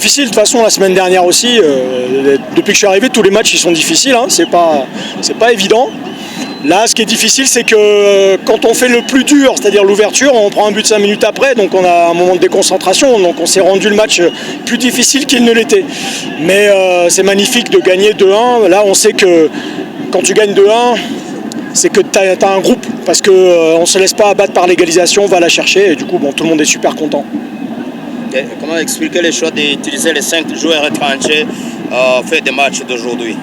difficile. De toute façon, la semaine dernière aussi, depuis que je suis arrivé, tous les matchs ils sont difficiles. Hein. C'est pas évident. Là, ce qui est difficile, c'est que quand on fait le plus dur, c'est-à-dire l'ouverture, on prend un but 5 minutes après, donc on a un moment de déconcentration, donc on s'est rendu le match plus difficile qu'il ne l'était. Mais c'est magnifique de gagner 2-1. Là, on sait que quand tu gagnes 2-1, c'est que tu as un groupe, parce qu'on ne se laisse pas abattre par l'égalisation, on va la chercher, et du coup, bon, tout le monde est super content. Okay. Comment expliquer le choix d'utiliser les 5 joueurs étrangers fait des matchs d'aujourd'hui?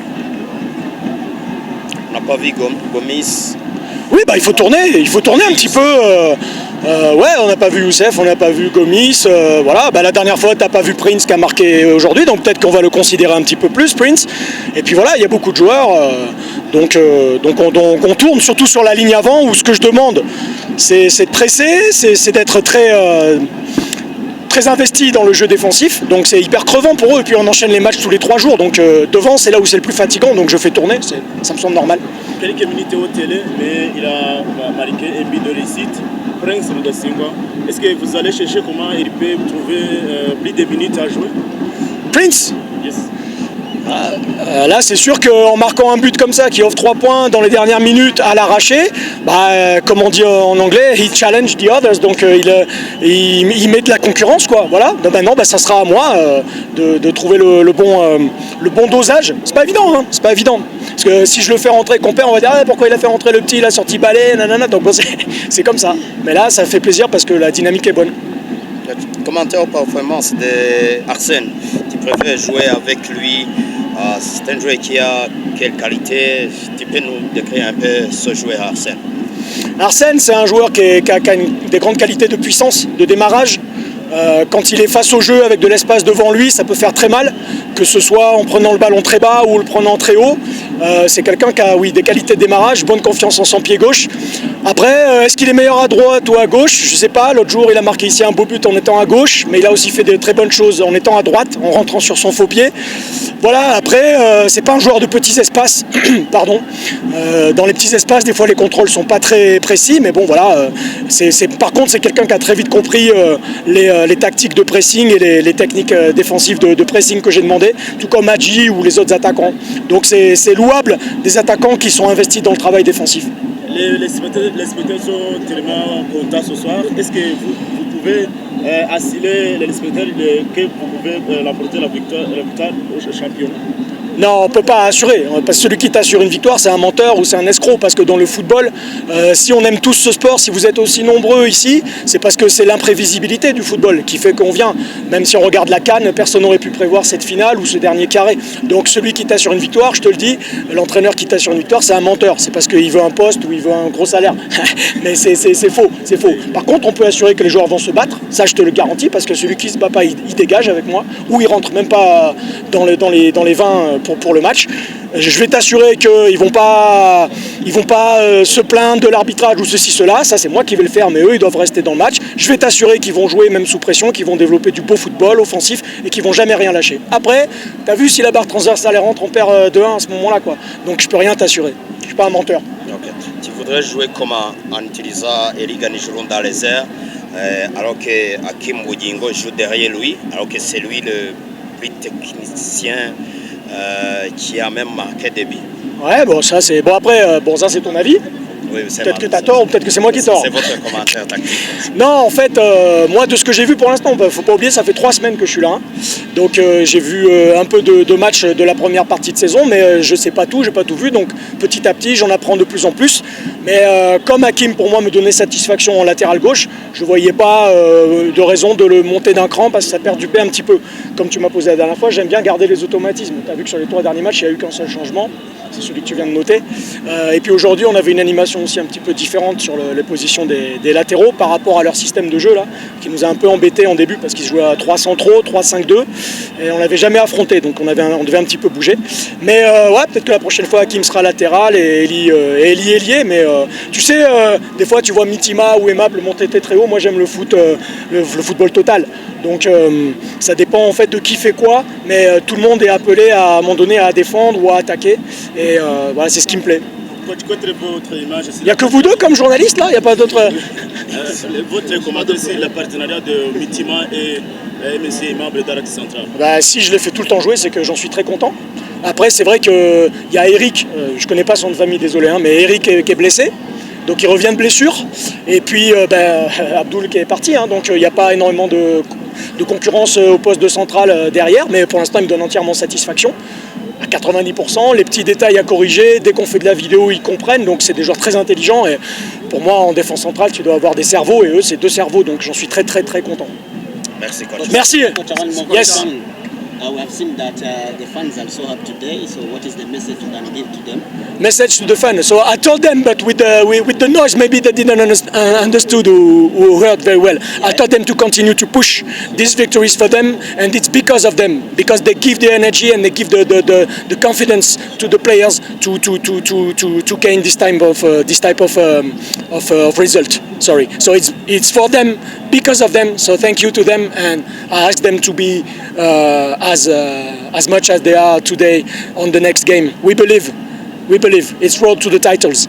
On n'a pas vu Gomis. Oui, bah, il faut tourner un petit peu. Ouais, on n'a pas vu Youssef, on n'a pas vu Gomis. Voilà, bah, la dernière fois, tu n'as pas vu Prince qui a marqué aujourd'hui, donc peut-être qu'on va le considérer un petit peu plus, Prince. Et puis voilà, il y a beaucoup de joueurs. Donc on tourne surtout sur la ligne avant, où ce que je demande, c'est de presser, c'est d'être très investi dans le jeu défensif, donc c'est hyper crevant pour eux, et puis on enchaîne les matchs tous les 3 jours, donc devant c'est là où c'est le plus fatigant, donc je fais tourner, ça me semble normal. Quelques minutes au télé, mais il a marqué un but de réussite. Prince Rudasingwa, est-ce que vous allez chercher comment il peut trouver plus de minutes à jouer? Prince? Yes. Là, c'est sûr qu'en marquant un but comme ça, qui offre 3 points dans les dernières minutes à l'arraché, bah, comme on dit en anglais, he challenge the others, donc il met de la concurrence, quoi. Voilà. Donc maintenant, bah, ça sera à moi de trouver le bon dosage. C'est pas évident, hein. C'est pas évident. Parce que si je le fais rentrer compère, on va dire ah, pourquoi il a fait rentrer le petit, il a sorti balai, nanana. Donc bon, c'est comme ça. Mais là, ça fait plaisir parce que la dynamique est bonne. Commentaire aux performances d'Arsène. Tu préfères jouer avec lui? C'est un joueur qui a quelle qualité? Tu peux nous décrire un peu ce joueur Arsène? Arsène, c'est un joueur qui a des grandes qualités de puissance, de démarrage. Quand il est face au jeu avec de l'espace devant lui, ça peut faire très mal, que ce soit en prenant le ballon très bas ou le prenant très haut. C'est quelqu'un qui a des qualités de démarrage, bonne confiance en son pied gauche. Après, est-ce qu'il est meilleur à droite ou à gauche? Je ne sais pas. L'autre jour, il a marqué ici un beau but en étant à gauche, mais il a aussi fait de très bonnes choses en étant à droite, en rentrant sur son faux pied. Voilà, après, c'est pas un joueur de petits espaces, pardon. Dans les petits espaces, des fois, les contrôles sont pas très précis, mais bon, voilà. Par contre, c'est quelqu'un qui a très vite compris les tactiques de pressing et les techniques défensives de pressing que j'ai demandé, tout comme Hadji ou les autres attaquants. Donc c'est louable des attaquants qui sont investis dans le travail défensif. Les spectateurs sont tellement contents ce soir. Est-ce que vous pouvez assurer les spectateurs que vous pouvez l'apporter la victoire au championnat? Non, on ne peut pas assurer. Parce que celui qui t'assure une victoire, c'est un menteur ou c'est un escroc. Parce que dans le football, si on aime tous ce sport, si vous êtes aussi nombreux ici, c'est parce que c'est l'imprévisibilité du football qui fait qu'on vient. Même si on regarde la CAN, personne n'aurait pu prévoir cette finale ou ce dernier carré. Donc celui qui t'assure une victoire, je te le dis, l'entraîneur qui t'assure une victoire, c'est un menteur. C'est parce qu'il veut un poste ou il veut un gros salaire. Mais c'est faux, c'est faux. Par contre, on peut assurer que les joueurs vont se battre. Ça, je te le garantis, parce que celui qui se bat pas, il dégage avec moi. Ou il rentre même pas dans les 20 pour le match. Je vais t'assurer qu'ils vont pas se plaindre de l'arbitrage ou ceci, cela. Ça, c'est moi qui vais le faire, mais eux, ils doivent rester dans le match. Je vais t'assurer qu'ils vont jouer même sous pression, qu'ils vont développer du beau football offensif et qu'ils vont jamais rien lâcher. Après, t'as vu, si la barre transversale rentre, on perd 2-1 à ce moment-là, quoi. Donc, je peux rien t'assurer. Je suis pas un menteur. Okay. Tu voudrais jouer comment en utilisant Eli Ganichourou dans les airs, alors que Hakim Bougingo joue derrière lui, alors que c'est lui le plus technicien qui a même marqué des buts. Ouais, bon, ça c'est. Bon, après, ça c'est ton avis. Oui, peut-être que tu as tort ou peut-être que c'est moi qui ai tort. C'est votre commentaire tactique. Non, en fait, moi, de ce que j'ai vu pour l'instant, faut pas oublier, ça fait 3 semaines que je suis là. Hein. Donc, j'ai vu un peu de matchs de la première partie de saison, mais je sais pas tout, j'ai pas tout vu. Donc, petit à petit, j'en apprends de plus en plus. Mais comme Hakim, pour moi, me donnait satisfaction en latéral gauche, je voyais pas de raison de le monter d'un cran parce que ça perd du paix un petit peu. Comme tu m'as posé la dernière fois, j'aime bien garder les automatismes. Tu as vu que sur les 3 derniers matchs, il n'y a eu qu'un seul changement. C'est celui que tu viens de noter. Et puis aujourd'hui, on avait une animation aussi un petit peu différente sur les positions des latéraux par rapport à leur système de jeu là, qui nous a un peu embêtés en début parce qu'ils jouaient à 3 centraux, 3-5-2, et on l'avait jamais affronté, donc on devait un petit peu bouger. Mais ouais, peut-être que la prochaine fois, Hakim sera latéral et Eli ailier. Mais tu sais, des fois, tu vois Mitima ou Aimable monter très haut. Moi, j'aime le football total. Donc ça dépend en fait de qui fait quoi, mais tout le monde est appelé à un moment donné à défendre ou à attaquer. Et voilà, c'est ce qui me plaît. Coach, contre votre image, Il n'y a que vous deux comme journalistes là, il n'y a pas d'autres. votre commentaire sur le partenariat de Mitima et MC membre d'Arc Central. Bah, si je les fais tout le temps jouer, c'est que j'en suis très content. Après, c'est vrai qu'il y a Eric, je ne connais pas son nom de famille, désolé, hein, mais Eric qui est blessé. Donc il revient de blessure. Et puis Abdoul qui est parti. Hein, donc il n'y a pas énormément de concurrence au poste de central derrière. Mais pour l'instant, il me donne entièrement satisfaction. À 90%, les petits détails à corriger. Dès qu'on fait de la vidéo, ils comprennent. Donc c'est des joueurs très intelligents. Et pour moi, en défense centrale, tu dois avoir des cerveaux. Et eux, c'est 2 cerveaux. Donc j'en suis très, très, très content. Merci, coach. Merci. Yes. We have seen that the fans also have today. So, what is the message you can give to them? Message to the fans. So I told them, but with the noise, maybe they didn't understood or heard very well. I told them to continue to push these victories for them, and it's because of them, because they give the energy and they give the confidence to the players to gain this type of result. Sorry. So it's for them, because of them. So thank you to them, and I ask them to be as much as they are today on the next game. We believe it's road to the titles.